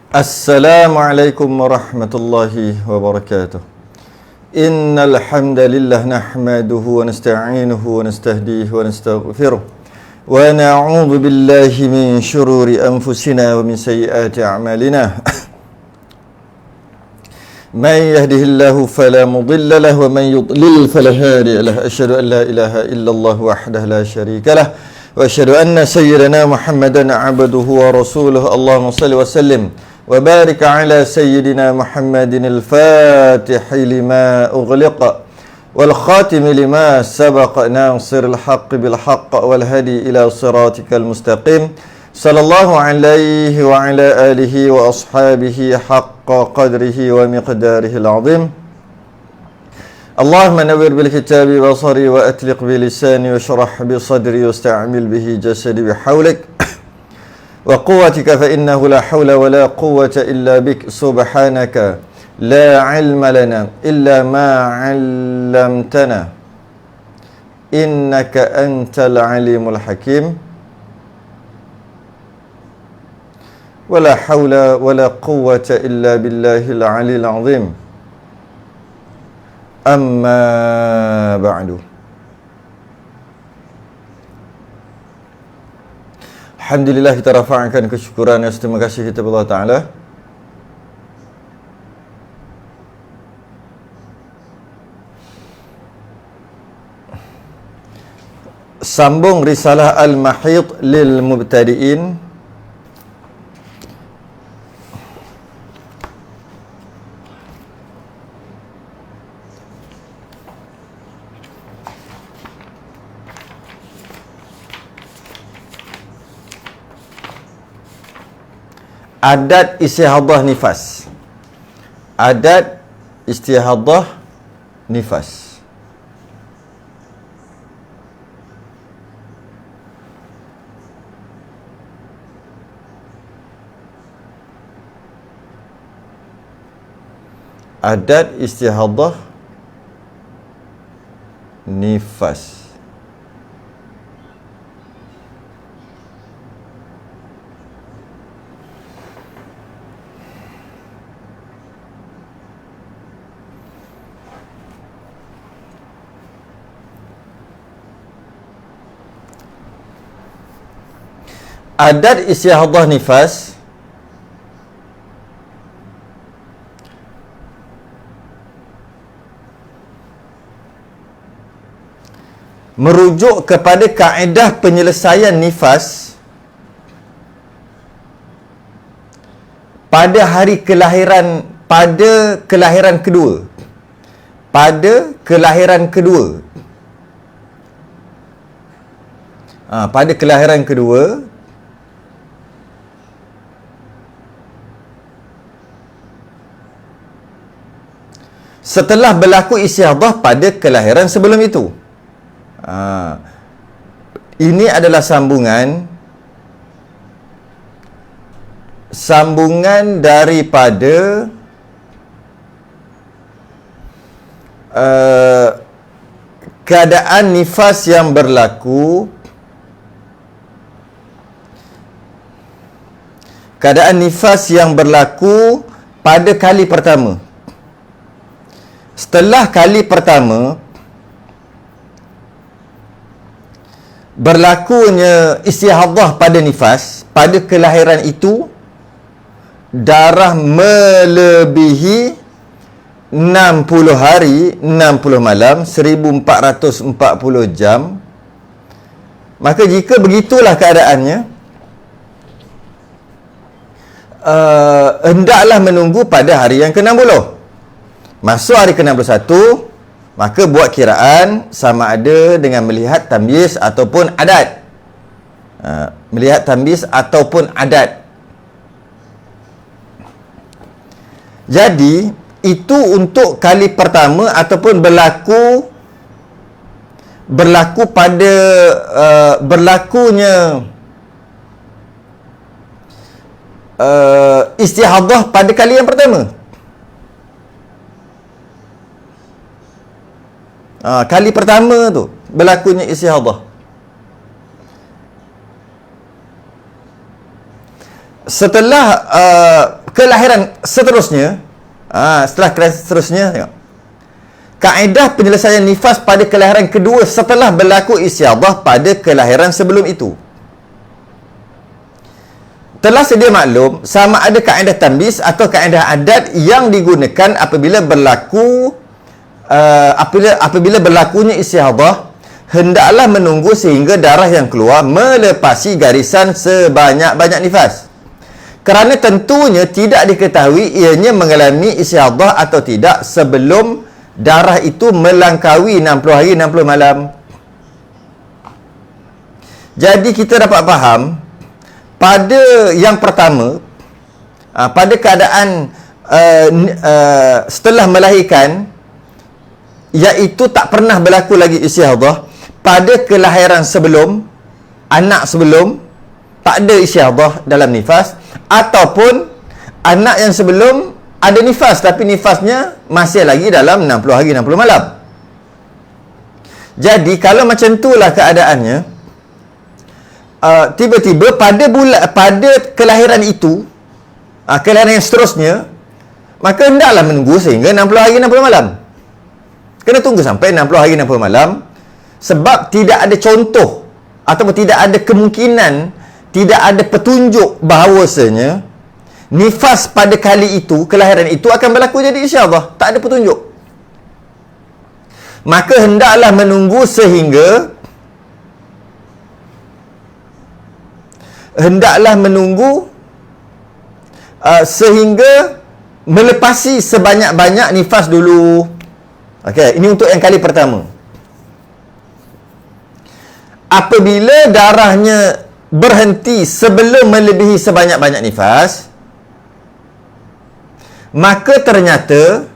Assalamualaikum warahmatullahi wabarakatuh. Innal hamdalillah nahmaduhu wa nasta'inuhu wa nastahdihi wa nastaghfiruh wa na'udzu billahi min shururi anfusina wa min sayyiati a'malina. Man yahdihillahu fala mudilla lahu wa man yudlil fala hadiya lahu. Asyhadu an la ilaha illallah wahdahu la syarika lah wa asyhadu anna sayyidana Muhammadan 'abduhu wa rasuluhu. Allahumma shalli wa sallim وبارك على سيدنا محمد الفاتح لما أغلق والخاتم لما سبق ناصر الحق بالحق والهدي إلى صراطك المستقيم صلى الله عليه وعلى آله وأصحابه حق قدره ومقداره العظيم. اللهم نور بالكتاب بصري وأتلق بلساني واشرح بصدري واستعمل به جسدي بحولك وقوتك فإنه لا حول ولا قوة إلا بك سبحانك لا علم لنا إلا ما علمتنا إنك أنت العليم الحكيم ولا حول ولا قوة إلا بالله العلي العظيم. أما بعد. Alhamdulillah, kita rafa'kan kesyukuran dan terima kasih kita kepada Allah Ta'ala. Sambung risalah Al-Mahid lil Mubtadi'in. Adat istihadah nifas. Adat istihadah nifas. Adat istihadah nifas. Adat istihadah nifas merujuk kepada kaedah penyelesaian nifas pada hari kelahiran, pada kelahiran kedua. Pada kelahiran kedua. Pada kelahiran kedua, setelah berlaku istihadah pada kelahiran sebelum itu. Ini adalah sambungan daripada keadaan nifas yang berlaku, pada kali pertama. Setelah kali pertama berlakunya istihadah pada nifas, pada kelahiran itu darah melebihi 60 hari, 60 malam, 1440 jam, maka jika begitulah keadaannya, hendaklah menunggu pada hari yang ke-60. Masuk hari ke-61, maka buat kiraan sama ada dengan melihat tamyiz ataupun adat. Melihat tamyiz ataupun adat. Jadi, itu untuk kali pertama ataupun berlaku pada berlakunya istihadah pada kali yang pertama. Kali pertama tu berlakunya istihadah. Setelah kelahiran seterusnya, setelah kelahiran seterusnya, tengok. Kaedah penyelesaian nifas pada kelahiran kedua setelah berlaku istiadah pada kelahiran sebelum itu. Telah sedia maklum, sama ada kaedah tambis atau kaedah adat yang digunakan apabila berlakunya istiadah, hendaklah menunggu sehingga darah yang keluar melepasi garisan sebanyak-banyak nifas. Kerana tentunya tidak diketahui ianya mengalami istiadah atau tidak sebelum darah itu melangkaui 60 hari 60 malam. Jadi kita dapat faham, pada yang pertama, pada keadaan setelah melahirkan, iaitu tak pernah berlaku lagi istiadah, pada kelahiran sebelum, anak sebelum, tak ada istiadah dalam nifas, ataupun anak yang sebelum ada nifas, tapi nifasnya masih lagi dalam 60 hari 60 malam. Jadi kalau macam itulah keadaannya, tiba-tiba pada kelahiran itu, kelahiran yang seterusnya, maka hendaklah menunggu sehingga 60 hari 60 malam. Kena tunggu sampai 60 hari 60 malam, sebab tidak ada contoh ataupun tidak ada kemungkinan, tidak ada petunjuk bahawasanya nifas pada kali itu, kelahiran itu akan berlaku jadi istiadah. Tak ada petunjuk. Maka hendaklah menunggu sehingga sehingga melepasi sebanyak-banyak nifas dulu. Okey, ini untuk yang kali pertama. Apabila darahnya berhenti sebelum melebihi sebanyak-banyak nifas, maka ternyata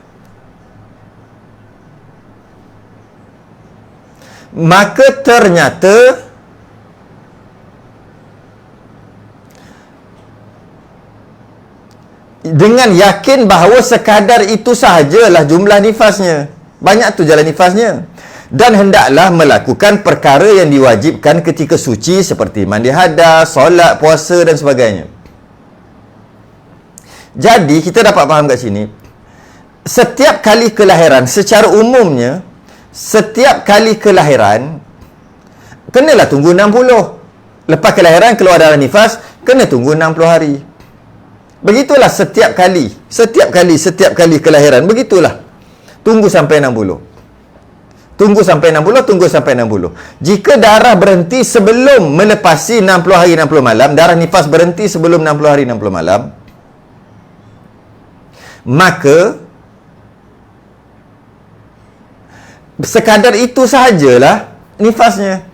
dengan yakin bahawa sekadar itu sahajalah jumlah nifasnya, banyak tu jalan nifasnya, dan hendaklah melakukan perkara yang diwajibkan ketika suci seperti mandi hadas, solat, puasa dan sebagainya. Jadi kita dapat faham kat sini, setiap kali kelahiran, secara umumnya setiap kali kelahiran kenalah tunggu 60. Lepas kelahiran keluar darah nifas, kena tunggu 60 hari. Begitulah setiap kali kelahiran, begitulah. Tunggu sampai 60. Tunggu sampai 60. Jika darah berhenti sebelum melepasi 60 hari 60 malam, darah nifas berhenti sebelum 60 hari 60 malam, maka sekadar itu sahajalah nifasnya.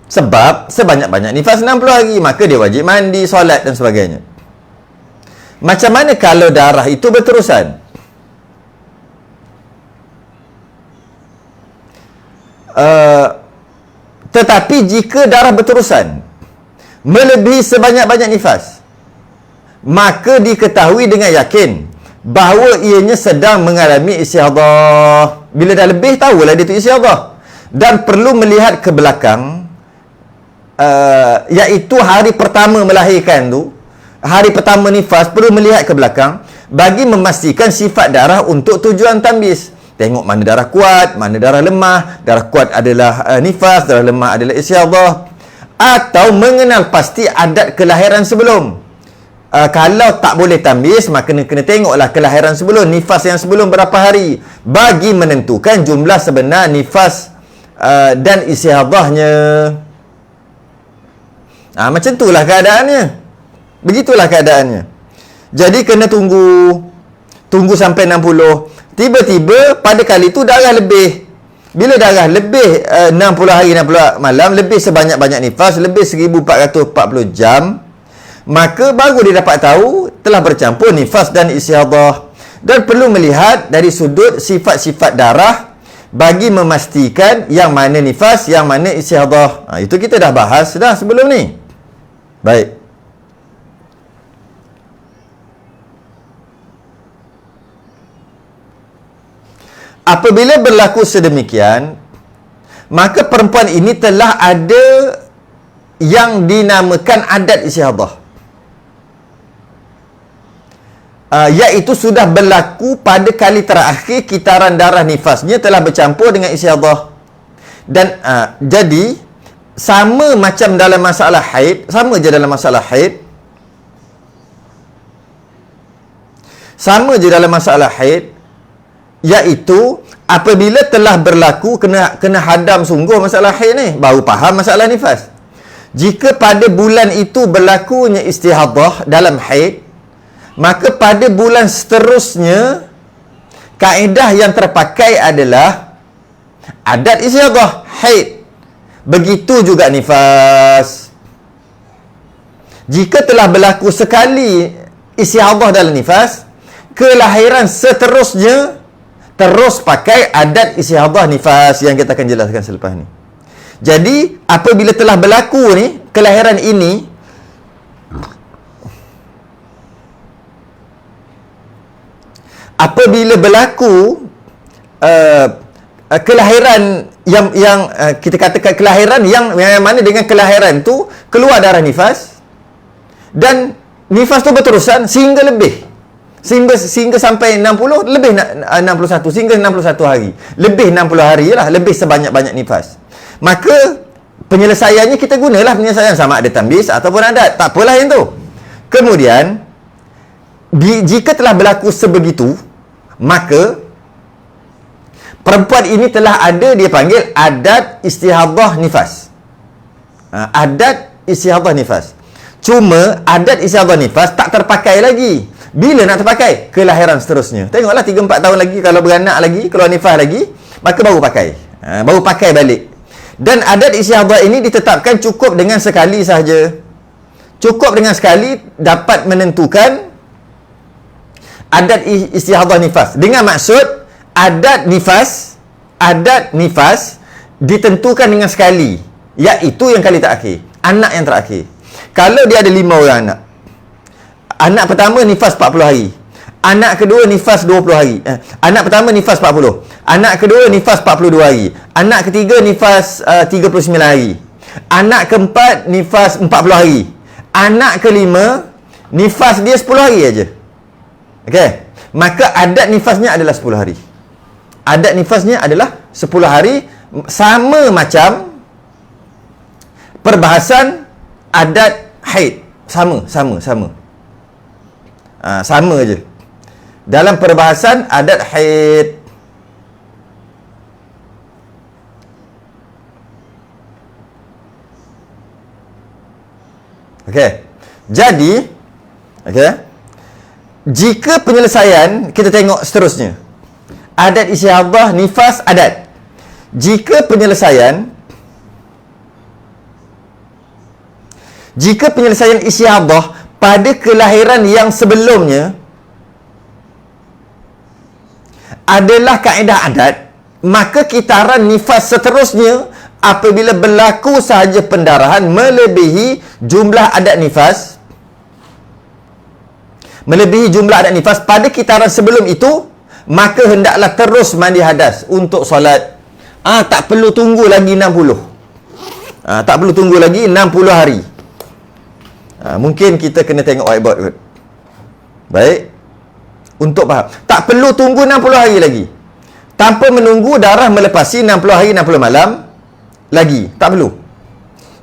Sebab sebanyak-banyak nifas 60 hari, maka dia wajib mandi, solat dan sebagainya. Macam mana kalau darah itu berterusan? Tetapi jika darah berterusan melebihi sebanyak-banyak nifas, maka diketahui dengan yakin bahawa ianya sedang mengalami istiadah. Bila dah lebih, tahulah dia tu istiadah. Dan perlu melihat ke belakang, iaitu hari pertama melahirkan tu, hari pertama nifas, perlu melihat ke belakang bagi memastikan sifat darah untuk tujuan tambis. Tengok mana darah kuat, mana darah lemah. Darah kuat adalah nifas, darah lemah adalah istiadah. Atau mengenal pasti adat kelahiran sebelum. Kalau tak boleh tambis, maka kena tengoklah kelahiran sebelum, nifas yang sebelum berapa hari, bagi menentukan jumlah sebenar nifas dan istiadahnya. Macam itulah keadaannya. Begitulah keadaannya. Jadi kena tunggu sampai 60. Tiba-tiba pada kali itu darah lebih. Bila darah lebih 60 hari 60 malam, lebih sebanyak-banyak nifas, lebih 1440 jam, maka baru dia dapat tahu telah bercampur nifas dan istiadah. Dan perlu melihat dari sudut sifat-sifat darah bagi memastikan yang mana nifas, yang mana istiadah. Itu kita dah bahas dah sebelum ni. Baik. Apabila berlaku sedemikian, maka perempuan ini telah ada yang dinamakan adat istiadah. iaitu sudah berlaku pada kali terakhir kitaran darah nifasnya telah bercampur dengan istihadah. Dan jadi sama macam dalam masalah haid, sama je dalam masalah haid. Sama je dalam masalah haid, iaitu apabila telah berlaku kena hadam sungguh masalah haid ni, baru faham masalah nifas. Jika pada bulan itu berlakunya istihadah dalam haid, maka pada bulan seterusnya kaedah yang terpakai adalah adat istihadah haid. Begitu juga nifas. Jika telah berlaku sekali istihadah dalam nifas, kelahiran seterusnya terus pakai adat istihadah nifas yang kita akan jelaskan selepas ni. Jadi, apabila telah berlaku ni, kelahiran ini, apabila berlaku kelahiran yang kita katakan kelahiran yang mana dengan kelahiran tu keluar darah nifas dan nifas tu berterusan sehingga lebih sehingga sampai 60 lebih 61 sehingga 61 hari, lebih 60 hari lah, lebih sebanyak-banyak nifas, maka penyelesaiannya kita gunalah penyelesaian sama ada tambis ataupun adat, tak apalah yang tu. Kemudian jika telah berlaku sebegitu, maka perempuan ini telah ada, dia panggil adat istihadah nifas. Adat istihadah nifas. Cuma adat istihadah nifas tak terpakai lagi. Bila nak terpakai? Kelahiran seterusnya. Tengoklah 3-4 tahun lagi, kalau beranak lagi, keluar nifas lagi, maka baru pakai. Baru pakai balik. Dan adat istihadah ini ditetapkan cukup dengan sekali sahaja. Cukup dengan sekali dapat menentukan adat istihadah nifas. Dengan maksud adat nifas ditentukan dengan sekali, iaitu yang kali terakhir, anak yang terakhir. Kalau dia ada 5 orang anak, anak pertama nifas 40 hari, anak kedua nifas 20 hari, anak pertama nifas 40, anak kedua nifas 42 hari, anak ketiga nifas 39 hari, anak keempat nifas 40 hari, anak kelima nifas dia 10 hari aja. Okey, maka adat nifasnya adalah 10 hari. Adat nifasnya adalah 10 hari, sama macam perbahasan adat haid. Sama je dalam perbahasan adat haid. Okey. Jadi, jika penyelesaian, kita tengok seterusnya. Adat istihadah nifas adat. Jika penyelesaian istihadah pada kelahiran yang sebelumnya adalah kaedah adat, maka kitaran nifas seterusnya apabila berlaku sahaja pendarahan melebihi jumlah adat nifas, pada kitaran sebelum itu, maka hendaklah terus mandi hadas untuk solat. Tak perlu tunggu lagi 60. Tak perlu tunggu lagi 60 hari. Mungkin kita kena tengok whiteboard kot. Baik. Untuk faham. Tak perlu tunggu 60 hari lagi. Tanpa menunggu darah melepasi 60 hari 60 malam lagi. Tak perlu.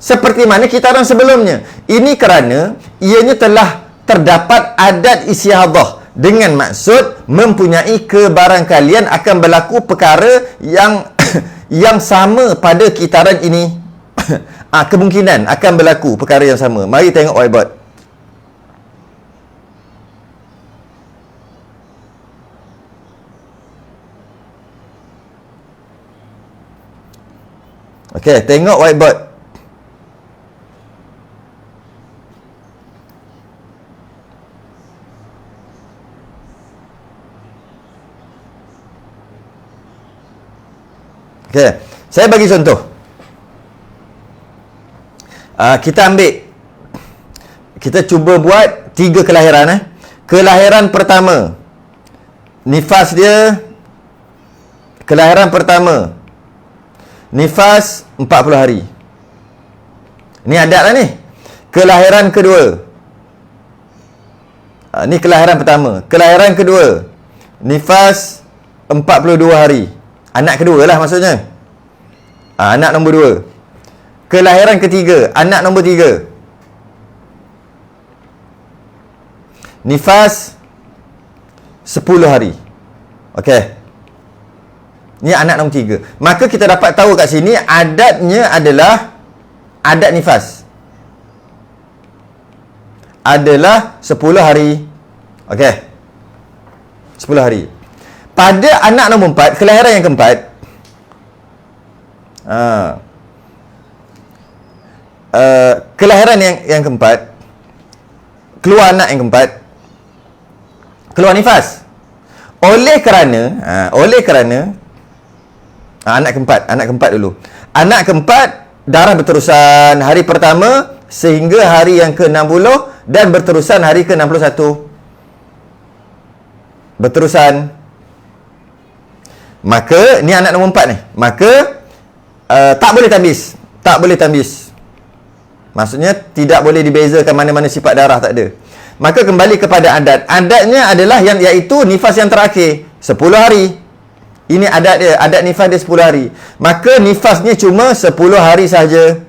Seperti mana kitaran sebelumnya. Ini kerana ianya telah terdapat adat istihadah, dengan maksud mempunyai kebarangkalian akan berlaku perkara yang sama pada kitaran ini. Kemungkinan akan berlaku perkara yang sama. Mari tengok whiteboard. Okey, tengok whiteboard. Okey, saya bagi contoh. Kita ambil, kita cuba buat 3 kelahiran. Kelahiran pertama, nifas dia, kelahiran pertama nifas 40 hari. Ini adat lah ni. Kelahiran kedua, Ni kelahiran pertama. Kelahiran kedua, nifas 42 hari. Anak kedua lah maksudnya. Anak nombor 2. Kelahiran ketiga, anak nombor 3. Nifas 10 hari. Okey. Ni anak nombor 3. Maka kita dapat tahu kat sini adatnya adalah adat nifas. Adalah 10 hari. Okey. 10 hari. Pada anak nombor 4, kelahiran yang keempat, kelahiran yang keempat, keluar anak yang keempat, keluar nifas. Oleh kerana anak keempat dulu. Anak keempat darah berterusan hari pertama sehingga hari yang ke-60 dan berterusan hari ke-61. Berterusan. Maka ni anak nombor 4 ni. Maka tak boleh tambis. Tak boleh tambis. Maksudnya tidak boleh dibezakan mana-mana sifat darah, tak ada. Maka kembali kepada adat. Adatnya adalah iaitu nifas yang terakhir, 10 hari. Ini adat dia, adat nifas dia 10 hari. Maka nifasnya cuma 10 hari sahaja.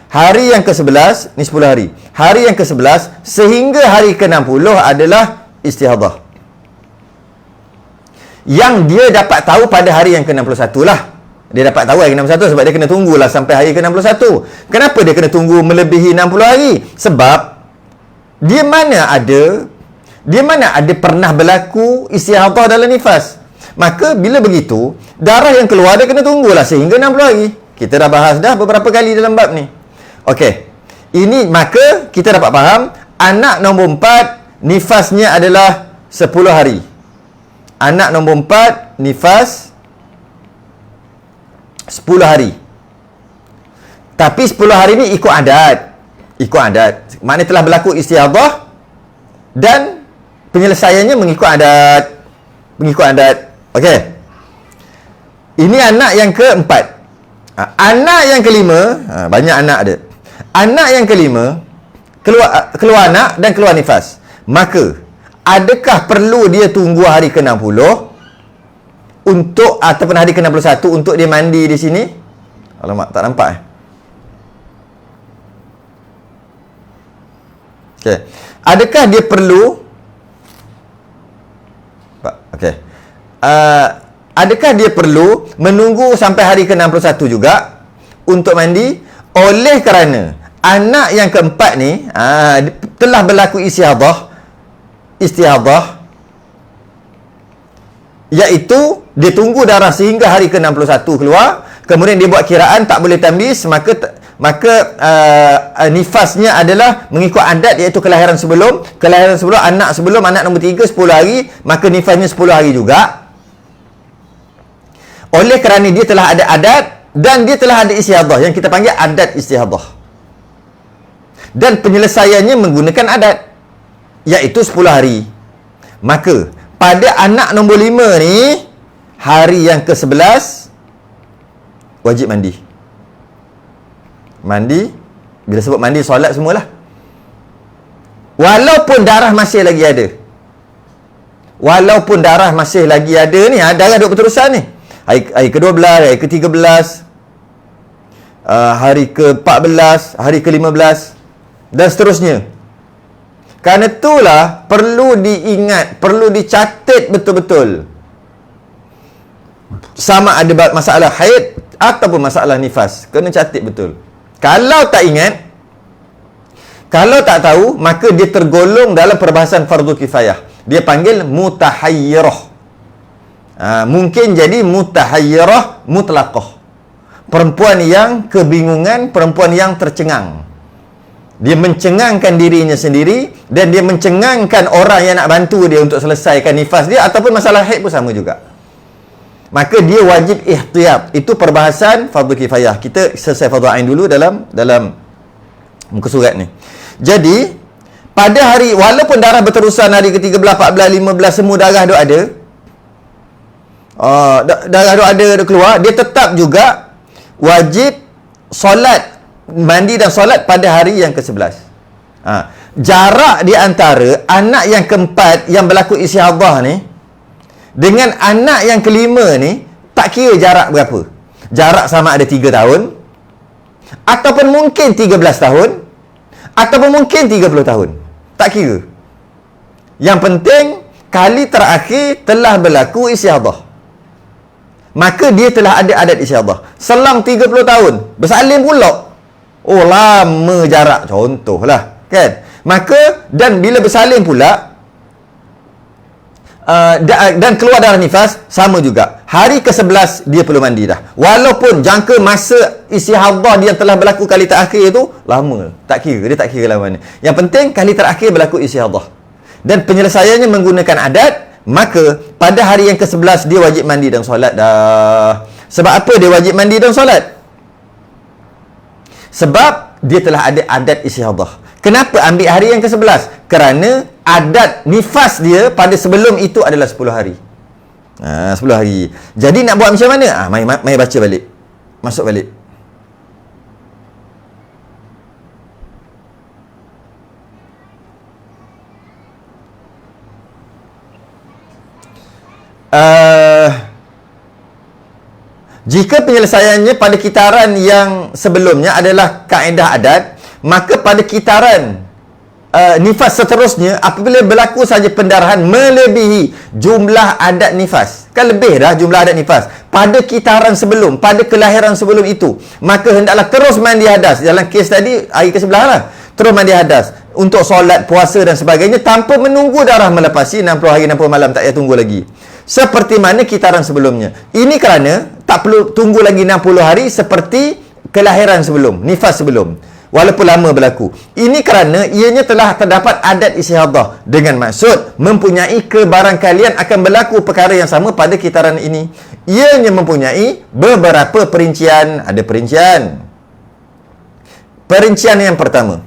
Hari yang ke-11 ni 10 hari. Hari yang ke-11 sehingga hari ke-60 adalah istihadah. Yang dia dapat tahu pada hari yang ke-61 lah. Dia dapat tahu hari ke-61 sebab dia kena tunggulah sampai hari ke-61. Kenapa dia kena tunggu melebihi 60 hari? Sebab dia mana ada pernah berlaku istihadah dalam nifas. Maka bila begitu, darah yang keluar dia kena tunggulah sehingga 60 hari. Kita dah bahas dah beberapa kali dalam bab ni. Okey. Ini maka kita dapat faham anak nombor 4 nifasnya adalah 10 hari. Anak nombor 4 nifas 10 hari. Tapi 10 hari ni ikut adat. Ikut adat. Maknanya telah berlaku istihadah dan penyelesaiannya mengikut adat. Mengikut adat. Okey. Ini anak yang keempat. Anak yang kelima, banyak anak ada. Anak yang kelima keluar anak dan keluar nifas. Maka adakah perlu dia tunggu hari ke-60 untuk ataupun hari ke-61 untuk dia mandi di sini? Alamak, tak nampak Okey. Adakah dia perlu Okey. Adakah dia perlu menunggu sampai hari ke-61 juga untuk mandi? Oleh kerana anak yang keempat ni telah berlaku istihadah, iaitu dia tunggu darah sehingga hari ke-61 keluar, kemudian dia buat kiraan tak boleh tambis, maka nifasnya adalah mengikut adat, iaitu kelahiran sebelum anak nombor 3 10 hari, maka nifasnya 10 hari juga. Oleh kerana dia telah ada adat dan dia telah ada istihadah yang kita panggil adat istihadah. Dan penyelesaiannya menggunakan adat, iaitu 10 hari. Maka pada anak nombor 5 ni, hari yang ke-11 wajib mandi. Mandi, bila sebut mandi, solat semualah. Walaupun darah masih lagi ada. Walaupun darah masih lagi ada ni, darah duk berterusan ni. Hari ke-12, hari ke-13, hari ke-14, hari ke-15 dan seterusnya. Kerana itulah perlu diingat, perlu dicatat betul-betul. Sama ada masalah haid ataupun masalah nifas, kena catat betul. Kalau tak ingat, kalau tak tahu, maka dia tergolong dalam perbahasan fardu kifayah. Dia panggil mutahayyirah. Mungkin jadi mutahayyirah mutlaqah. Perempuan yang kebingungan, perempuan yang tercengang. Dia mencengangkan dirinya sendiri dan dia mencengangkan orang yang nak bantu dia untuk selesaikan nifas dia ataupun masalah haid pun sama juga. Maka dia wajib ihtiyat. Itu perbahasan fardu kifayah. Kita selesai fardu ain dulu dalam muka surat ni. Jadi pada hari, walaupun darah berterusan hari ke-13, 14, 15 semua darah duk ada, darah duk ada, duk keluar, dia tetap juga wajib solat, mandi dan solat pada hari yang ke-11. jarak di antara anak yang keempat yang berlaku istihadah ni dengan anak yang kelima ni, tak kira jarak berapa. Jarak sama ada 3 tahun, ataupun mungkin 13 tahun, ataupun mungkin 30 tahun. Tak kira. Yang penting, kali terakhir telah berlaku istihadah, maka dia telah ada adat istihadah. Selang 30 tahun, bersalin pula. Oh, lama jarak, contohlah, kan? Maka, dan bila bersalin pula, dan keluar darah nifas, sama juga. Hari ke-11 dia perlu mandi dah. Walaupun jangka masa istihadah dia telah berlaku kali terakhir tu lama, tak kira, dia tak kira lama ni. Yang penting kali terakhir berlaku istihadah. Dan penyelesaiannya menggunakan adat, maka pada hari yang ke-11 dia wajib mandi dan solat dah. Sebab apa dia wajib mandi dan solat? Sebab dia telah ada adat istihadah. Kenapa ambil hari yang ke-11? Kerana adat nifas dia pada sebelum itu adalah 10 hari. 10 hari. Jadi nak buat macam mana? Mari baca balik. Masuk balik. Jika penyelesaiannya pada kitaran yang sebelumnya adalah kaedah adat, maka pada kitaran nifas seterusnya, apabila berlaku saja pendarahan melebihi jumlah adat nifas, kan lebih dah jumlah adat nifas pada kitaran sebelum, pada kelahiran sebelum itu, maka hendaklah terus mandi hadas. Dalam kes tadi, hari ke-11 lah, terus mandi hadas untuk solat, puasa dan sebagainya, tanpa menunggu darah melepasi 60 hari 60 malam, tak payah tunggu lagi, seperti mana kitaran sebelumnya. Ini kerana tak perlu tunggu lagi 60 hari seperti kelahiran sebelum, nifas sebelum, walaupun lama berlaku. Ini kerana ianya telah terdapat adat istihadah, dengan maksud mempunyai kebarangkalian akan berlaku perkara yang sama pada kitaran ini. Ianya mempunyai beberapa perincian. Ada perincian. Perincian yang pertama,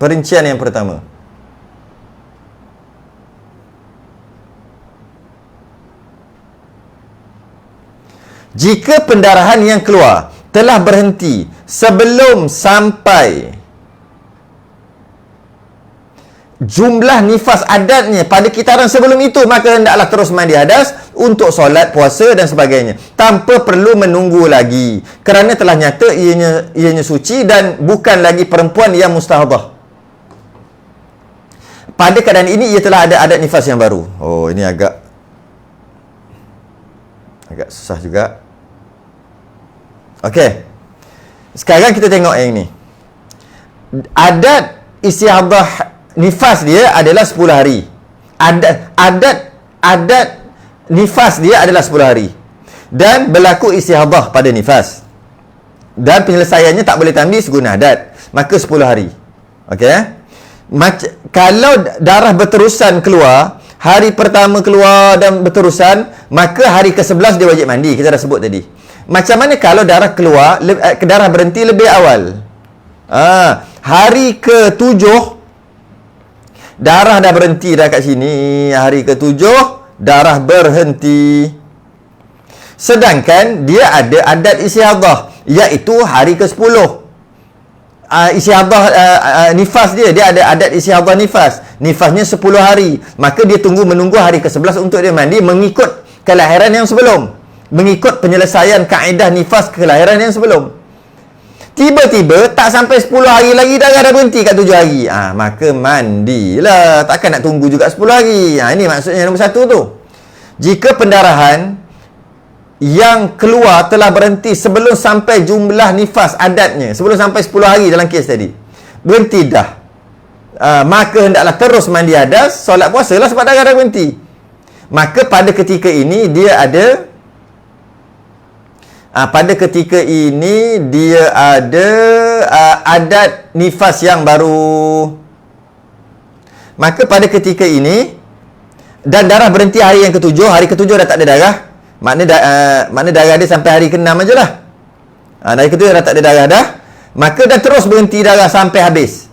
perincian yang pertama, jika pendarahan yang keluar telah berhenti sebelum sampai jumlah nifas adatnya pada kitaran sebelum itu, maka hendaklah terus mandi hadas untuk solat, puasa dan sebagainya, tanpa perlu menunggu lagi, kerana telah nyata ianya suci dan bukan lagi perempuan yang mustahadah. Pada keadaan ini ia telah ada adat nifas yang baru. Oh, ini agak susah juga. Okey. Sekarang kita tengok yang ini. Adat istihadah nifas dia adalah 10 hari. Adat nifas dia adalah 10 hari. Dan berlaku istihadah pada nifas. Dan penyelesaiannya tak boleh tambah seguna adat. Maka 10 hari. Okey. Kalau darah berterusan keluar, hari pertama keluar dan berterusan, maka hari ke-11 dia wajib mandi. Kita dah sebut tadi. Macam mana kalau darah keluar, darah berhenti lebih awal? Hari ke-7 darah dah berhenti dah kat sini. Hari ke-7 darah berhenti. Sedangkan dia ada adat istihadah, iaitu hari ke-10. Istihadah nifas dia ada adat istihadah nifas. Nifasnya 10 hari. Maka dia menunggu hari ke-11 untuk dia mandi, mengikut kelahiran yang sebelum, mengikut penyelesaian kaedah nifas kelahiran yang sebelum. Tiba-tiba tak sampai 10 hari lagi darah dah berhenti kat 7 hari. Maka mandilah. Takkan nak tunggu juga 10 hari. Ini maksudnya nombor 1 tu. Jika pendarahan yang keluar telah berhenti sebelum sampai jumlah nifas adatnya, sebelum sampai 10 hari dalam kes tadi, berhenti dah, maka hendaklah terus mandi hadas, solat puasa lah, sebab darah dah berhenti. Maka pada ketika ini dia ada adat nifas yang baru. Maka pada ketika ini, dan darah berhenti hari yang ke-7, hari ke-7 dah tak ada darah, makna darah dia sampai hari ke-6 je lah. Hari ke-7 dah tak ada darah dah, maka dah terus berhenti darah sampai habis.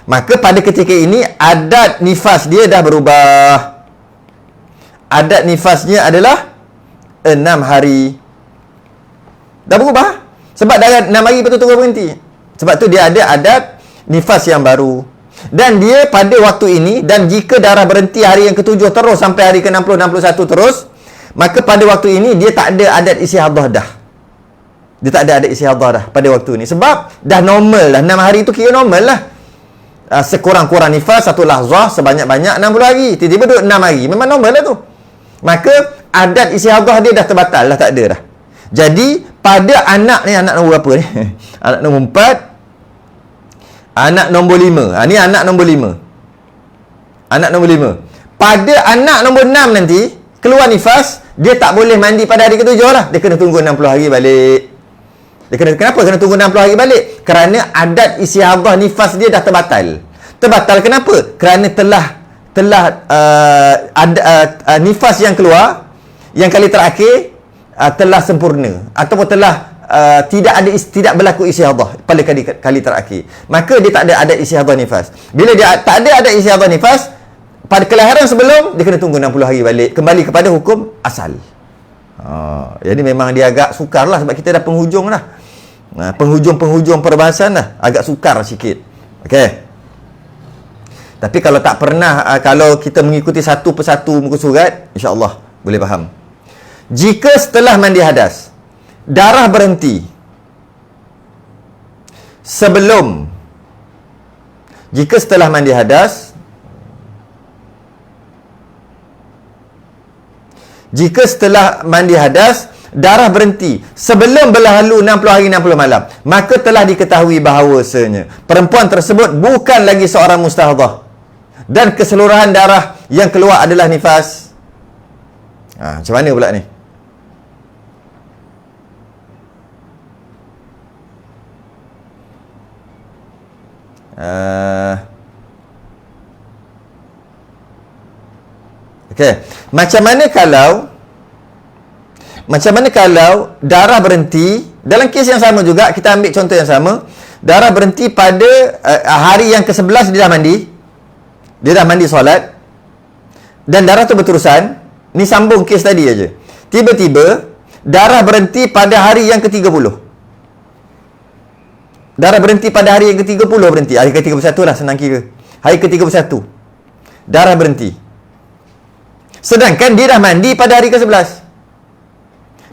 Maka pada ketika ini adat nifas dia dah berubah. Adat nifasnya adalah 6 hari. Dah berubah. Sebab darah 6 hari betul terus berhenti. Sebab tu dia ada adat nifas yang baru. Dan dia pada waktu ini, dan jika darah berhenti hari yang ke-7 terus sampai hari ke-60, 61 terus, maka pada waktu ini dia tak ada adat istihadah dah. Dia tak ada adat istihadah dah pada waktu ini. Sebab dah normal dah. 6 hari tu kira normal lah. Sekurang-kurang nifas satu lahzah sebanyak-banyak 60 hari. Tiba-tiba duduk 6 hari. Memang normal lah tu. Maka adat istihadah dia dah terbatal dah, tak ada dah. Jadi pada anak ni, anak nombor berapa ni? Anak nombor 4, anak nombor 5. Ni anak nombor 5. Anak nombor 5. Pada anak nombor 6 nanti keluar nifas, dia tak boleh mandi pada hari ke-7 lah. Dia kena tunggu 60 hari balik. Kenapa kena tunggu 60 hari balik? Kerana adat istihadah nifas dia dah terbatal. Terbatal kenapa? Kerana telah nifas yang keluar yang kali terakhir telah sempurna ataupun telah tidak berlaku istihadah pada kali terakhir. Maka dia tak ada adat istihadah nifas. Bila dia tak ada adat istihadah nifas, pada kelahiran sebelum dia kena tunggu 60 hari balik, kembali kepada hukum asal. Jadi memang dia agak sukar lah, sebab kita dah penghujung dah. Penghujung perbahasan dah, agak sukar sikit. Okey. Tapi kalau tak pernah, kalau kita mengikuti satu persatu muka surat, insya-Allah boleh faham. Jika setelah mandi hadas darah berhenti sebelum, jika setelah mandi hadas, jika setelah mandi hadas darah berhenti sebelum berlalu 60 hari 60 malam, maka telah diketahui bahawasanya perempuan tersebut bukan lagi seorang mustahadah dan keseluruhan darah yang keluar adalah nifas. Macam mana pula ni? Okey. Macam mana kalau darah berhenti dalam kes yang sama juga, kita ambil contoh yang sama. Darah berhenti pada hari yang ke-11 dia dah mandi. Dia dah mandi solat. Dan darah tu berterusan. Ni sambung kes tadi aja. Tiba-tiba darah berhenti pada hari yang ke-30. Darah berhenti pada hari yang ke-30 berhenti. Hari ke-31 lah senang kira. Hari ke-31 darah berhenti. Sedangkan dia dah mandi pada hari ke-11.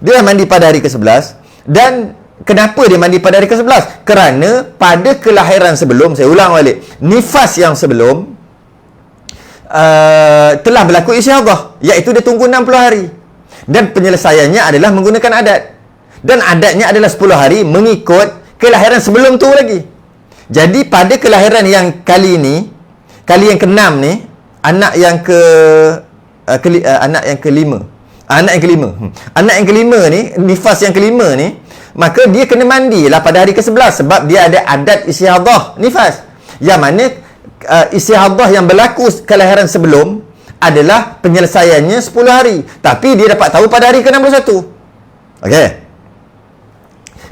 Dia dah mandi pada hari ke-11. Dan kenapa dia mandi pada hari ke-11? Kerana pada kelahiran sebelum, saya ulang balik, nifas yang sebelum telah berlaku istihadah, iaitu dia tunggu 60 hari. Dan penyelesaiannya adalah menggunakan adat. Dan adatnya adalah 10 hari mengikut kelahiran sebelum tu lagi. Jadi pada kelahiran yang kali ini, kali yang ke-6 ni, anak yang kelima ni, nifas yang kelima ni, maka dia kena mandi lah pada hari ke-11 sebab dia ada adat istihadah nifas. Yang mana istihadah yang berlaku kelahiran sebelum adalah penyelesaiannya 10 hari. Tapi dia dapat tahu pada hari ke-61. Okey.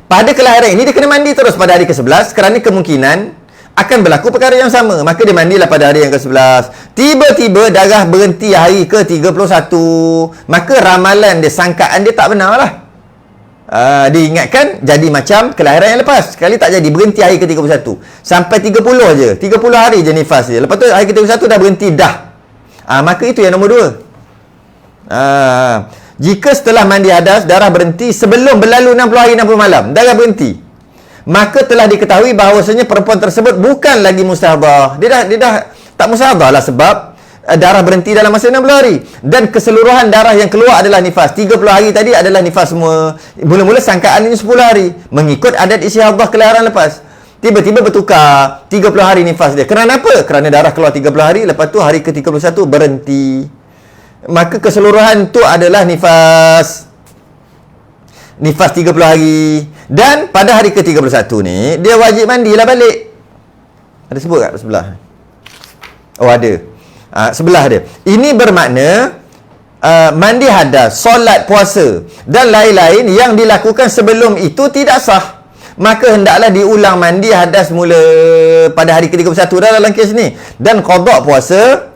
Pada kelahiran ini dia kena mandi terus pada hari ke-11 kerana kemungkinan akan berlaku perkara yang sama. Maka dia mandilah pada hari yang ke-11. Tiba-tiba darah berhenti hari ke-31. Maka ramalan dia, sangkaan dia tak benar lah. Diingatkan jadi macam kelahiran yang lepas. Sekali tak jadi, berhenti hari ke-31. Sampai 30 je. 30 hari je nifas dia. Lepas tu hari ke-31 dah berhenti dah. Maka itu yang nombor 2. Jika setelah mandi hadas darah berhenti sebelum berlalu 60 hari 60 malam, darah berhenti, maka telah diketahui bahawasanya perempuan tersebut bukan lagi mustahadah. Dia dah tak mustahadah lah sebab darah berhenti dalam masa 60 hari. Dan keseluruhan darah yang keluar adalah nifas. 30 hari tadi adalah nifas semua. Mula-mula sangkaan ini 10 hari mengikut adat istihadah kelahiran lepas. Tiba-tiba bertukar 30 hari nifas dia. Kerana apa? Kerana darah keluar 30 hari, lepas tu hari ke-31 berhenti. Maka keseluruhan tu adalah nifas 30 hari. Dan pada hari ke-31 ni dia wajib mandilah balik. Ada sebut tak sebelah? Oh ada. Sebelah dia. Ini bermakna mandi hadas, solat, puasa dan lain-lain yang dilakukan sebelum itu tidak sah. Maka hendaklah diulang mandi hadas mula pada hari ke-31 dalam kes ni. Dan qada puasa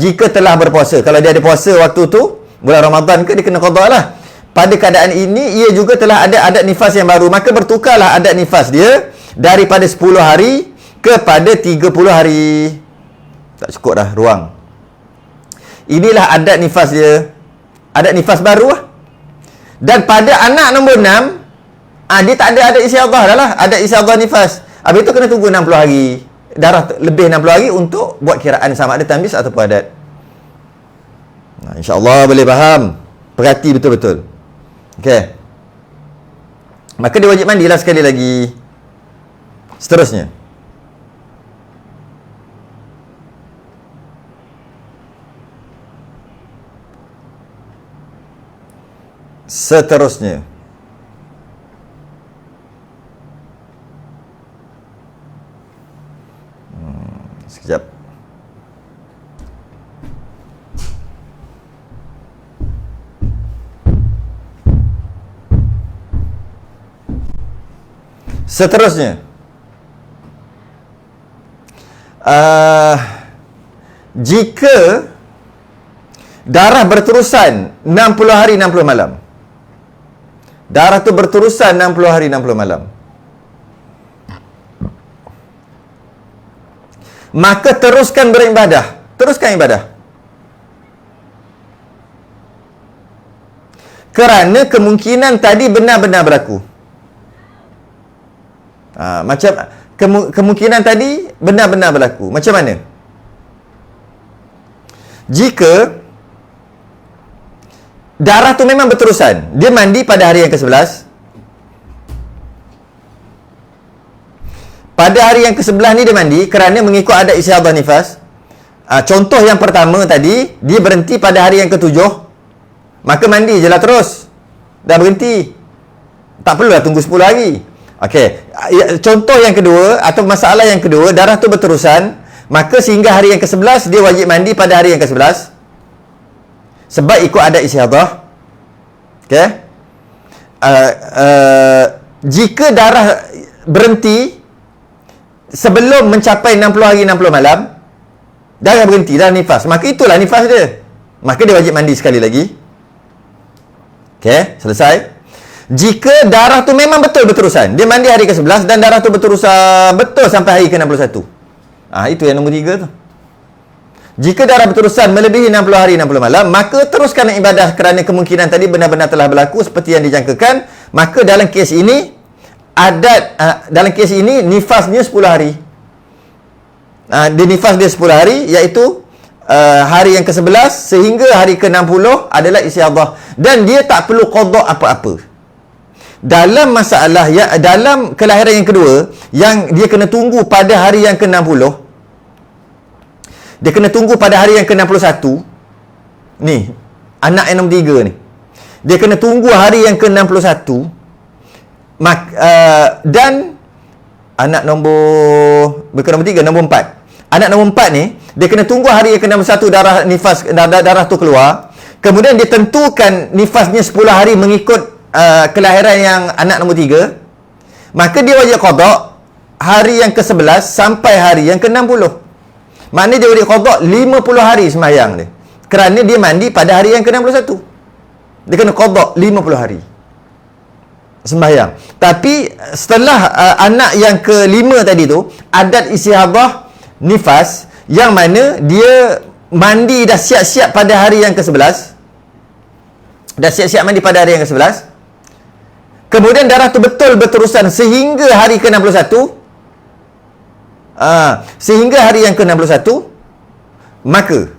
jika telah berpuasa. Kalau dia ada puasa waktu tu bulan Ramadan ke, dia kena qada lah. pada keadaan ini ia juga telah ada adat nifas yang baru, maka bertukarlah adat nifas dia daripada 10 hari kepada 30 hari. Tak cukup dah ruang. Inilah adat nifas dia. Adat nifas baru lah. Dan pada anak nombor 6, dia tak ada adat istiadah dah lah. Adat istiadah nifas. Habis itu kena tunggu 60 hari. Darah lebih 60 hari untuk buat kiraan sama ada tamyiz ataupun adat. InsyaAllah boleh faham. Perhati betul-betul. Okey. Maka dia wajib mandilah sekali lagi. Seterusnya. Sekejap. Seterusnya. Jika darah berterusan 60 hari 60 malam. Darah tu berterusan 60 hari 60 malam. Maka teruskan beribadah. Teruskan ibadah. Kerana kemungkinan tadi benar-benar berlaku. Macam kemungkinan tadi benar-benar berlaku. Macam mana? Jika darah tu memang berterusan, dia mandi pada hari yang ke-11. Pada hari yang ke-11 ni dia mandi kerana mengikut adat istiadah nifas. Contoh yang pertama tadi, dia berhenti pada hari yang ke-7. Maka mandi je lah terus. Dah berhenti. Tak perlulah tunggu 10 hari. Okey. Contoh yang kedua atau masalah yang kedua, darah tu berterusan, maka sehingga hari yang ke-11 dia wajib mandi pada hari yang ke-11. Sebab ikut adat istiadah. Okey. Jika darah berhenti sebelum mencapai 60 hari 60 malam, darah berhenti, darah nifas, maka itulah nifas dia. Maka dia wajib mandi sekali lagi. Okey, selesai. Jika darah tu memang betul berterusan, dia mandi hari ke-11 dan darah tu berterusan betul sampai hari ke-61. Itu yang nombor 3 tu. Jika darah berterusan melebihi 60 hari 60 malam, maka teruskan ibadah kerana kemungkinan tadi benar-benar telah berlaku seperti yang dijangkakan. Maka dalam kes ini dalam kes ini nifasnya 10 hari. Dia nifas dia 10 hari, iaitu hari yang ke-11 sehingga hari ke-60 adalah istiadah, dan dia tak perlu qada apa-apa. Dalam masalah dalam kelahiran yang kedua, yang dia kena tunggu pada hari yang ke-60, dia kena tunggu pada hari yang ke-61 ni, anak yang nombor 3 ni, dia kena tunggu hari yang ke-61. Dan anak bukan nombor 3, nombor 4. Anak nombor 4 ni, dia kena tunggu hari yang ke-61 darah nifas, darah tu keluar. Kemudian dia tentukan nifasnya 10 hari mengikut kelahiran yang anak nombor 3. Maka dia wajib qada hari yang ke-11 sampai hari yang ke-60. Maknanya dia wajib qada 50 hari sembahyang dia. Kerana dia mandi pada hari yang ke-61. Dia kena qada 50 hari sembahyang. Tapi setelah anak yang ke-5 tadi tu, adat istihadah nifas, yang mana dia mandi dah siap-siap pada hari yang ke-11. Dah siap-siap mandi pada hari yang ke-11. Kemudian darah tu betul berterusan sehingga hari ke-61. Sehingga hari yang ke-61, maka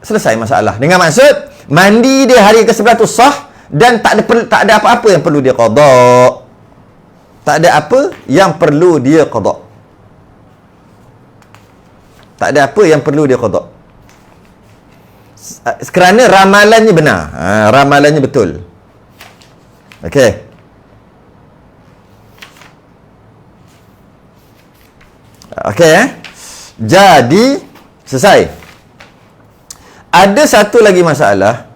selesai masalah. Dengan maksud mandi dia hari ke-11 tu sah, dan tak ada apa-apa yang perlu dia qada. Tak ada apa yang perlu dia qada. Tak ada apa yang perlu dia qada. Kerana ramalannya benar. Ramalannya betul. Okey. Okey, Jadi selesai. Ada satu lagi masalah.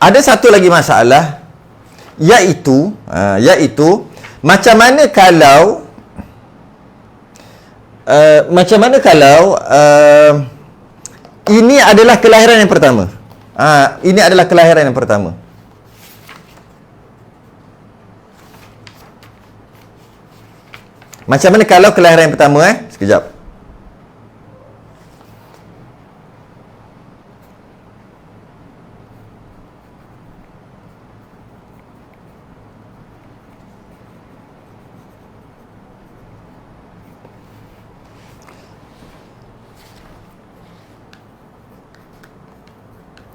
ada satu lagi masalah, iaitu macam mana kalau ini adalah kelahiran yang pertama. Ini adalah kelahiran yang pertama. Macam mana kalau kelahiran yang pertama? Sekejap.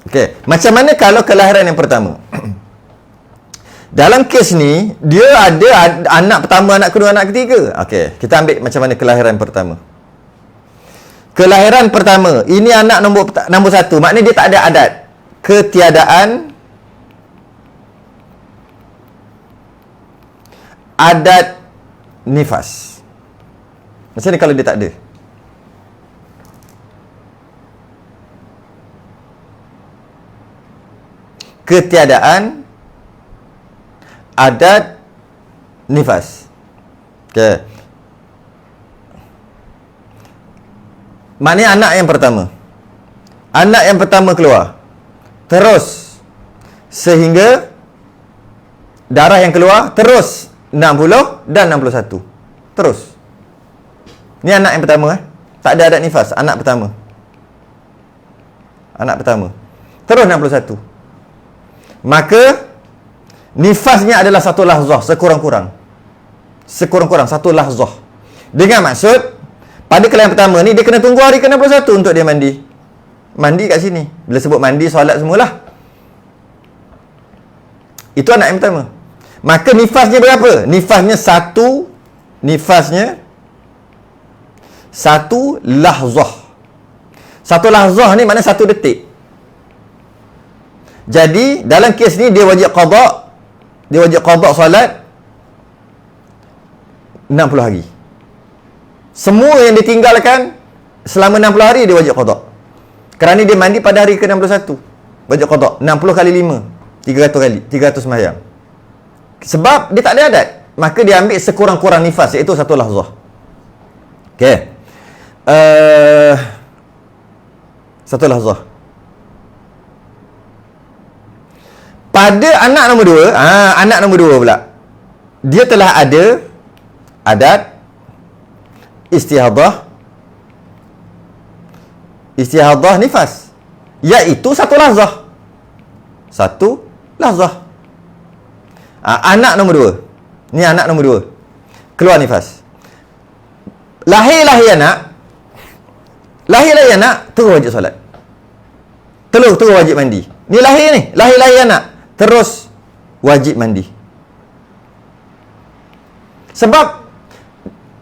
Okey, macam mana kalau kelahiran yang pertama? Dalam kes ni, dia ada anak pertama, anak kedua, anak ketiga. Okey, kita ambil macam mana kelahiran pertama. Kelahiran pertama, ini anak nombor 1, maknanya dia tak ada adat. Ketiadaan adat nifas. Macam ni kalau dia tak ada? Ketiadaan adat nifas. Okey. Maknanya anak yang pertama. Anak yang pertama keluar. Terus sehingga darah yang keluar terus 60 dan 61. Terus. Ni anak yang pertama Tak ada adat nifas, anak pertama. Anak pertama. Terus 61. Maka nifasnya adalah satu lahzah sekurang-kurang. Sekurang-kurang satu lahzah. Dengan maksud pada kelahiran pertama ni dia kena tunggu hari ke-61 untuk dia mandi. Mandi kat sini. Bila sebut mandi, solat semualah. Itu anak yang pertama. Maka nifasnya berapa? Nifasnya satu lahzah. Satu lahzah ni maknanya satu detik. Jadi dalam kes ni dia wajib qada. Dia wajib qada solat 60 hari. Semua yang ditinggalkan selama 60 hari dia wajib qada. Kerana dia mandi pada hari ke-61. Wajib qada 60 kali 5, 300 kali, 300 sembahyang. Sebab dia tak ada adat, maka dia ambil sekurang-kurang nifas, iaitu satu lahzah. Okey. Satu lahzah. Pada anak nombor 2, anak nombor 2 pula, dia telah ada adat istihadah nifas, iaitu satu lahzah. Satu lahzah. Anak nombor 2. Ni anak nombor 2. Keluar nifas. Lahir anak, terus wajib solat. Terus wajib mandi. Ni lahir anak, terus wajib mandi. Sebab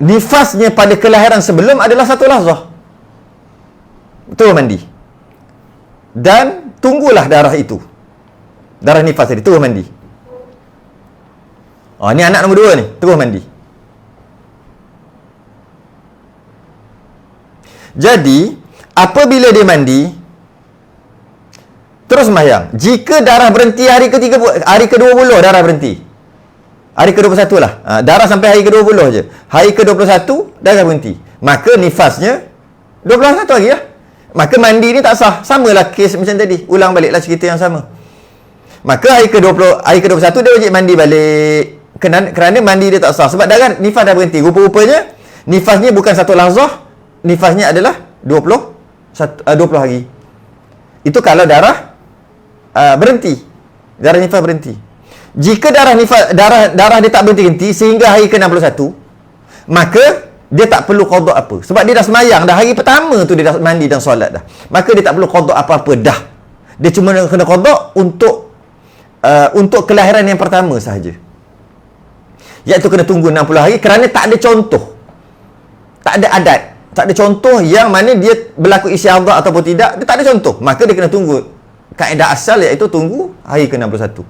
nifasnya pada kelahiran sebelum adalah satu lahzah. Terus mandi. Dan tunggulah darah itu. Darah nifas tadi, terus mandi. Ni anak nombor 2 ni, terus mandi. Jadi, apabila dia mandi, terus sembahyang. Jika darah berhenti hari ke-20, darah berhenti. Hari ke-21 lah. Darah sampai hari ke-20 je. Hari ke-21, darah berhenti. Maka nifasnya 21 hari lah. Maka mandi ni tak sah. Samalah kes macam tadi. Ulang baliklah cerita yang sama. Maka hari ke-21 dia wajib mandi balik. Kerana mandi dia tak sah. Sebab darah nifas dah berhenti. Rupa-rupanya nifasnya bukan satu lahzah. Nifasnya adalah 20 hari. Itu kalau darah berhenti. Darah nifas berhenti. Jika darah dia tak berhenti sehingga hari ke-61, maka dia tak perlu qada apa. Sebab dia dah semayang dah. Hari pertama tu dia dah mandi dan solat dah. Maka dia tak perlu qada apa-apa dah. Dia cuma kena qada untuk kelahiran yang pertama sahaja. Iaitu kena tunggu 60 hari kerana tak ada contoh. Tak ada adat. Tak ada contoh yang mana dia berlaku istihadah ataupun tidak. Dia tak ada contoh. Maka dia kena tunggu. Kaedah asal iaitu tunggu hari ke-61.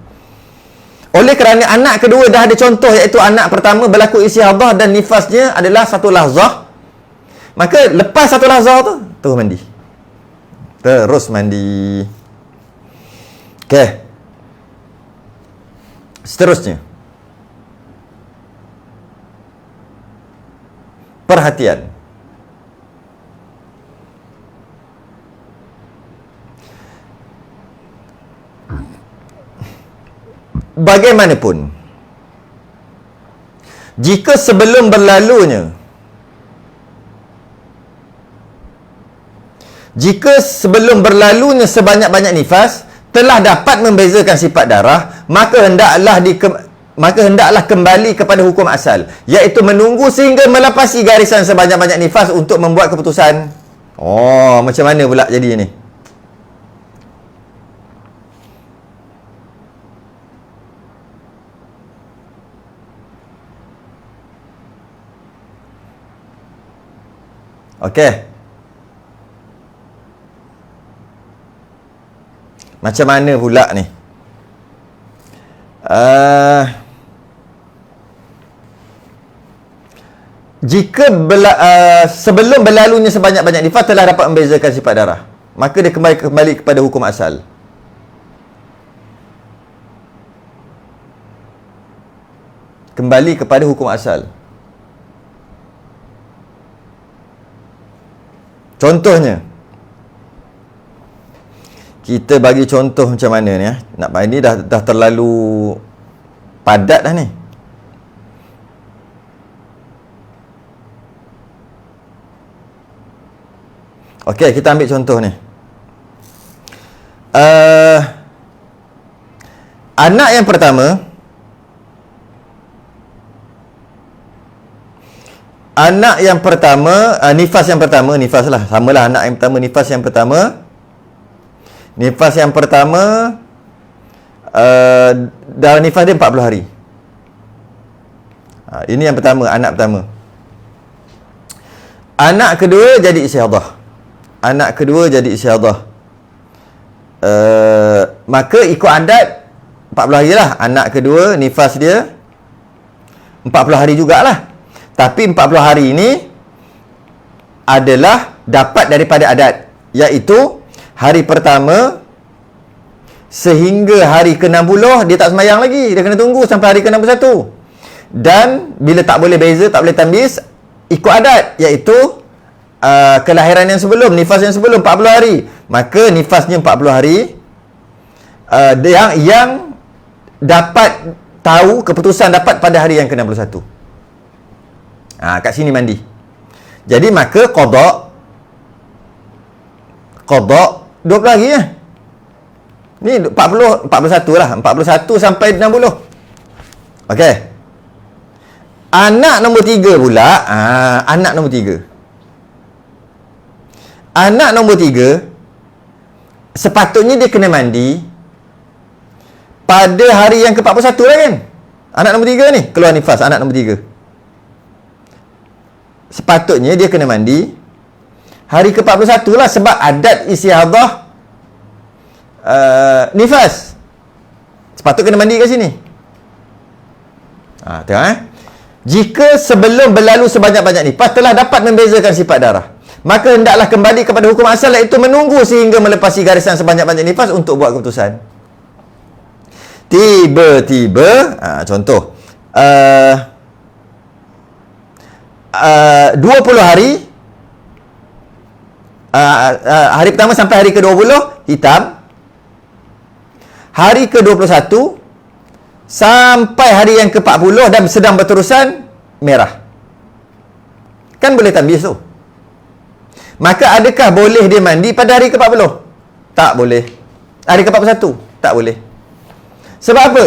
Oleh kerana anak kedua dah ada contoh, iaitu anak pertama berlaku istihadah dan nifasnya adalah satu lahzah. Maka lepas satu lahzah tu, terus mandi. Okey. Seterusnya, perhatian. Bagaimanapun, jika sebelum berlalunya sebanyak-banyak nifas telah dapat membezakan sifat darah, maka hendaklah kembali kepada hukum asal, iaitu menunggu sehingga melepasi garisan sebanyak-banyak nifas untuk membuat keputusan. Oh, macam mana pula jadi ni? Okey. Macam mana pula ni? Jika sebelum berlalunya sebanyak-banyak nifas telah dapat membezakan sifat darah, maka dia kembali kepada hukum asal. Kembali kepada hukum asal. Contohnya, kita bagi contoh macam mana ni ya? Ini dah terlalu padat dah ni. Okey, kita ambil contoh ni. Anak yang pertama, nifas lah, samalah anak yang pertama, nifas yang pertama, dalam nifas dia 40 hari. Ini yang pertama, anak pertama. Anak kedua jadi istihadah. Maka ikut adat 40 hari lah. Anak kedua, nifas dia 40 hari jugalah. Tapi 40 hari ini adalah dapat daripada adat, iaitu hari pertama sehingga hari ke-60 dia tak sembahyang lagi. Dia kena tunggu sampai hari ke-61. Dan bila tak boleh beza, tak boleh tamyiz, ikut adat, iaitu kelahiran yang sebelum, nifas yang sebelum 40 hari. Maka nifasnya 40 hari, yang dapat tahu keputusan dapat pada hari yang ke-61. Kat sini mandi. Jadi maka qada 20 hari lah. Ni 41 lah. 41 sampai 60. Okey. Anak nombor 3 pula. Anak nombor 3. Sepatutnya dia kena mandi pada hari yang ke-41 lah kan. Anak nombor 3 ni keluar nifas, anak nombor 3. Sepatutnya dia kena mandi hari ke-41 lah, sebab adat istihadah nifas. Sepatut kena mandi kat sini. Tengok Jika sebelum berlalu sebanyak-banyak nifas telah dapat membezakan sifat darah, maka hendaklah kembali kepada hukum asal, iaitu menunggu sehingga melepasi garisan sebanyak-banyak nifas untuk buat keputusan. Tiba-tiba, contoh 20 hari, hari pertama sampai hari ke-20 hitam, hari ke-21 sampai hari yang ke-40 dan sedang berterusan merah. Kan boleh tamyiz tu. Maka adakah boleh dia mandi pada hari ke-40? Tak boleh. Hari ke-41? Tak boleh. Sebab apa?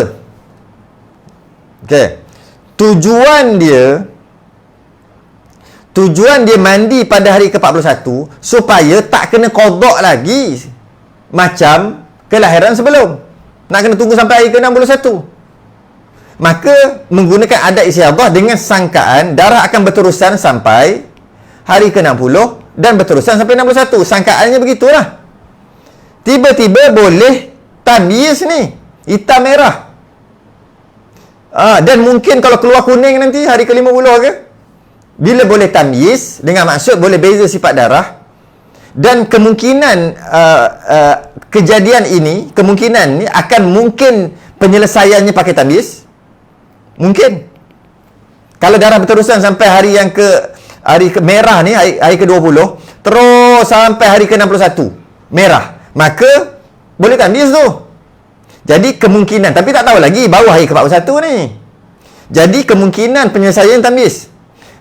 Okey. Tujuan dia mandi pada hari ke-41 supaya tak kena qada lagi macam kelahiran sebelum. Nak kena tunggu sampai hari ke-61. Maka menggunakan adat istihadah dengan sangkaan darah akan berterusan sampai hari ke-60 dan berterusan sampai 61. Sangkaannya begitulah. Tiba-tiba boleh tamyiz ni, hitam merah. Dan mungkin kalau keluar kuning nanti hari ke-50 ke, bila boleh tamyiz dengan maksud boleh beza sifat darah, dan kemungkinan kejadian ini, kemungkinan ni akan mungkin penyelesaiannya pakai tamyiz? Mungkin. Kalau darah berterusan sampai hari ke merah ni, hari ke-20, terus sampai hari ke-61 merah, maka boleh tamyiz tu. Jadi kemungkinan, tapi tak tahu lagi baru hari ke-41 ni. Jadi kemungkinan penyelesaian tamyiz,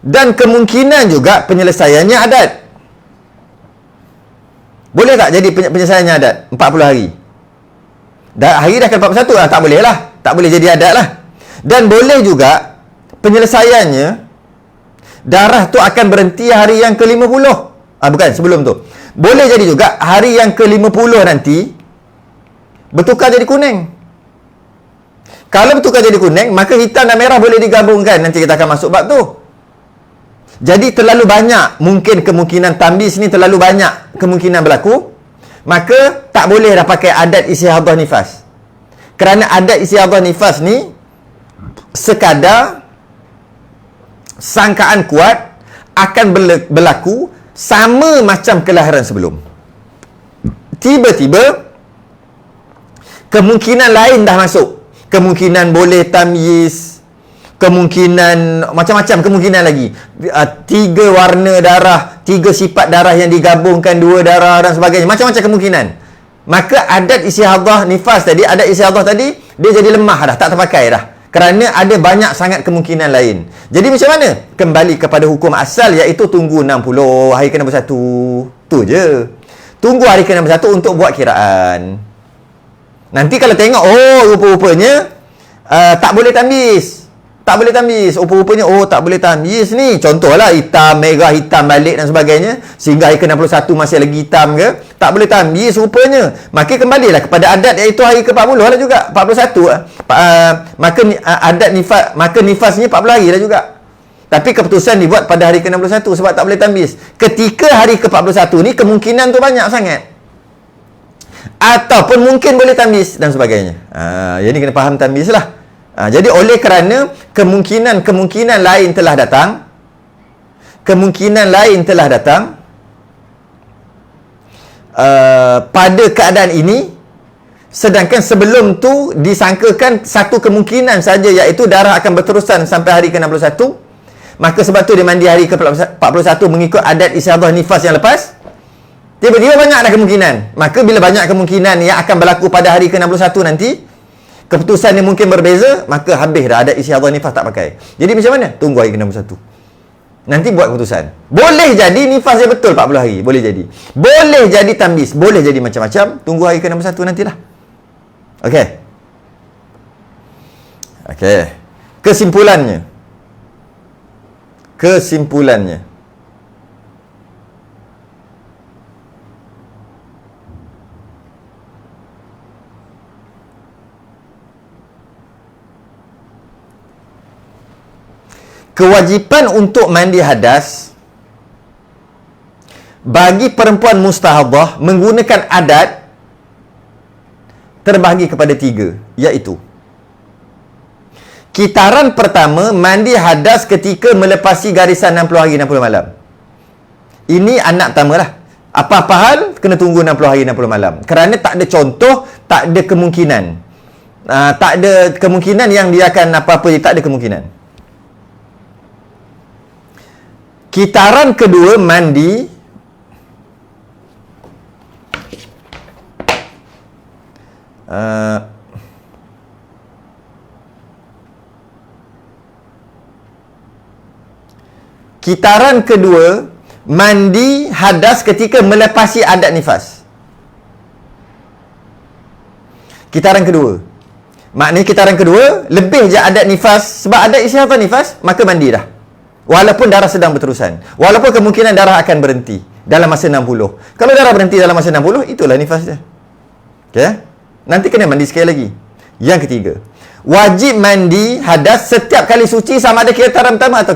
dan kemungkinan juga penyelesaiannya adat. Boleh tak jadi penyelesaiannya adat 40 hari? Hari dah ke-41 lah, tak boleh lah. Tak boleh jadi adat lah. Dan boleh juga penyelesaiannya, darah tu akan berhenti hari yang ke-50. Bukan, sebelum tu. Boleh jadi juga hari yang ke-50 nanti bertukar jadi kuning. Kalau bertukar jadi kuning, maka hitam dan merah boleh digabungkan. Nanti kita akan masuk bab tu. Jadi terlalu banyak mungkin kemungkinan tamyiz ni, terlalu banyak kemungkinan berlaku, maka tak boleh dah pakai adat istihadah nifas. Kerana adat istihadah nifas ni sekadar sangkaan kuat akan berlaku sama macam kelahiran sebelum. Tiba-tiba kemungkinan lain dah masuk. Kemungkinan boleh tamyiz, kemungkinan macam-macam kemungkinan lagi. 3 warna darah, 3 sifat darah yang digabungkan, 2 darah dan sebagainya. Macam-macam kemungkinan. Maka adat istihadah nifas tadi, adat istihadah tadi, dia jadi lemah dah, tak terpakai dah. Kerana ada banyak sangat kemungkinan lain. Jadi macam mana? Kembali kepada hukum asal, iaitu tunggu 60 hari ke-61. Tu je. Tunggu hari ke-61 untuk buat kiraan. Nanti kalau tengok, rupa-rupanya tak boleh tamyiz. Tak boleh tamyiz. Rupa-rupanya, tak boleh tamyiz ni. Contohlah, hitam, merah, hitam balik dan sebagainya. Sehingga hari ke-61 masih lagi hitam ke. Tak boleh tamyiz rupanya. Maka kembalilah kepada adat, iaitu hari ke-40 lah juga. 41. Maka adat nifas, maka nifasnya 40 hari lah juga. Tapi keputusan dibuat pada hari ke-61 sebab tak boleh tamyiz. Ketika hari ke-41 ni, kemungkinan tu banyak sangat. Ataupun mungkin boleh tamyiz dan sebagainya. Jadi kena faham tamyiz lah. Jadi oleh kerana kemungkinan lain telah datang, pada keadaan ini, sedangkan sebelum tu disangkakan satu kemungkinan saja, iaitu darah akan berterusan sampai hari ke-61, maka sebab tu dia mandi hari ke-41 mengikut adat istihadah nifas yang lepas. Tiba-tiba banyak dah kemungkinan. Maka bila banyak kemungkinan yang akan berlaku pada hari ke-61 nanti, keputusan yang mungkin berbeza, maka habis dah adat istihadah nifas, tak pakai. Jadi macam mana? Tunggu hari ke-61. Nanti buat keputusan. Boleh jadi nifas dia betul 40 hari. Boleh jadi. Boleh jadi tamyiz. Boleh jadi macam-macam. Tunggu hari ke-61 nantilah. Okey. Kesimpulannya. Kewajipan untuk mandi hadas bagi perempuan mustahadah menggunakan adat terbahagi kepada 3, iaitu kitaran pertama, mandi hadas ketika melepasi garisan 60 hari 60 malam. Ini anak pertama lah. Apa-apa hal kena tunggu 60 hari 60 malam. Kerana tak ada contoh, tak ada kemungkinan. Tak ada kemungkinan yang dia akan apa-apa, tak ada kemungkinan. Kitaran kedua, mandi kitaran kedua, mandi hadas ketika melepasi adat nifas. Kitaran kedua, maknanya kitaran kedua lebih je adat nifas. Sebab adat istihadah nifas, maka mandi dah, walaupun darah sedang berterusan, walaupun kemungkinan darah akan berhenti dalam masa 60. Kalau darah berhenti dalam masa 60, itulah nifas dia. Okay? Nanti kena mandi sekali lagi. Yang ketiga, wajib mandi hadas setiap kali suci, sama ada kitaran pertama atau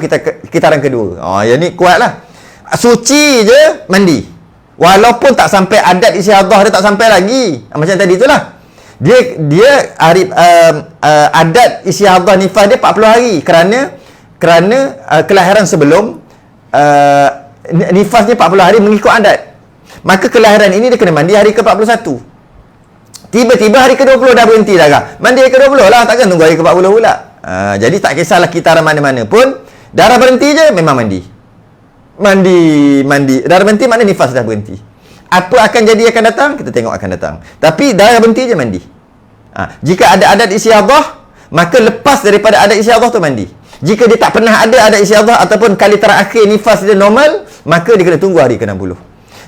kitaran kedua. Yang ni kuat lah. Suci je mandi, walaupun tak sampai adat istihadah dia, tak sampai lagi. Macam tadi itulah. Dia hari adat istihadah nifas dia 40 hari kerana kelahiran sebelum nifasnya 40 hari mengikut adat. Maka kelahiran ini dia kena mandi hari ke-41. Tiba-tiba hari ke-20 dah berhenti darah. Mandi hari ke-20 lah, takkan tunggu hari ke-40 pula. Jadi tak kisahlah kitaran mana-mana pun, darah berhenti je memang mandi. Mandi. Darah berhenti maknanya nifas dah berhenti. Apa akan jadi akan datang? Kita tengok akan datang. Tapi darah berhenti je mandi. Jika ada adat istiadah, maka lepas daripada adat istiadah tu mandi. Jika dia tak pernah ada adat istiadah ataupun kali terakhir nifas dia normal, maka dia kena tunggu hari ke-60.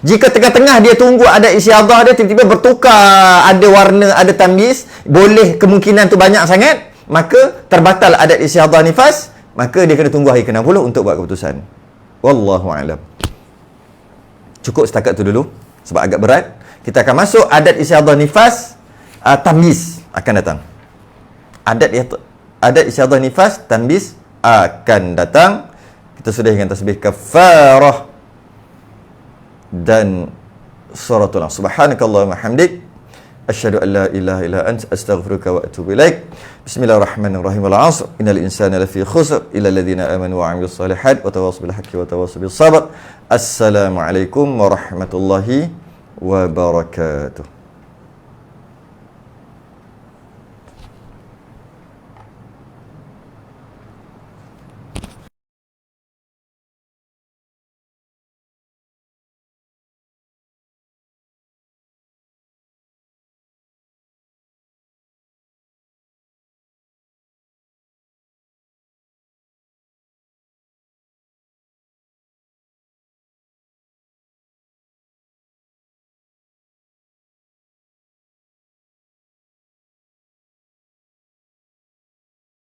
Jika tengah-tengah dia tunggu adat istiadah dia tiba-tiba bertukar, ada warna, ada tamyiz, boleh kemungkinan tu banyak sangat, maka terbatal adat istiadah nifas, maka dia kena tunggu hari ke-60 untuk buat keputusan. Wallahu a'lam. Cukup setakat tu dulu sebab agak berat. Kita akan masuk adat istiadah nifas, tamyiz akan datang. Adat istiadah nifas, tamyiz akan datang. Kita sudah dengan tasbih kafarah dan suratul Nas. Subhanakallahumma hamdik, asyhadu an la ilaha illa anta, astaghfiruka wa atubu ilaik. Bismillahirrahmanirrahim. Wal 'ashr, innal insana lafi khusr illa alladhina amanu wa 'amilus shalihat wa tawassaw bil haqqi wa tawassaw bis sabr. Assalamualaikum warahmatullahi wabarakatuh.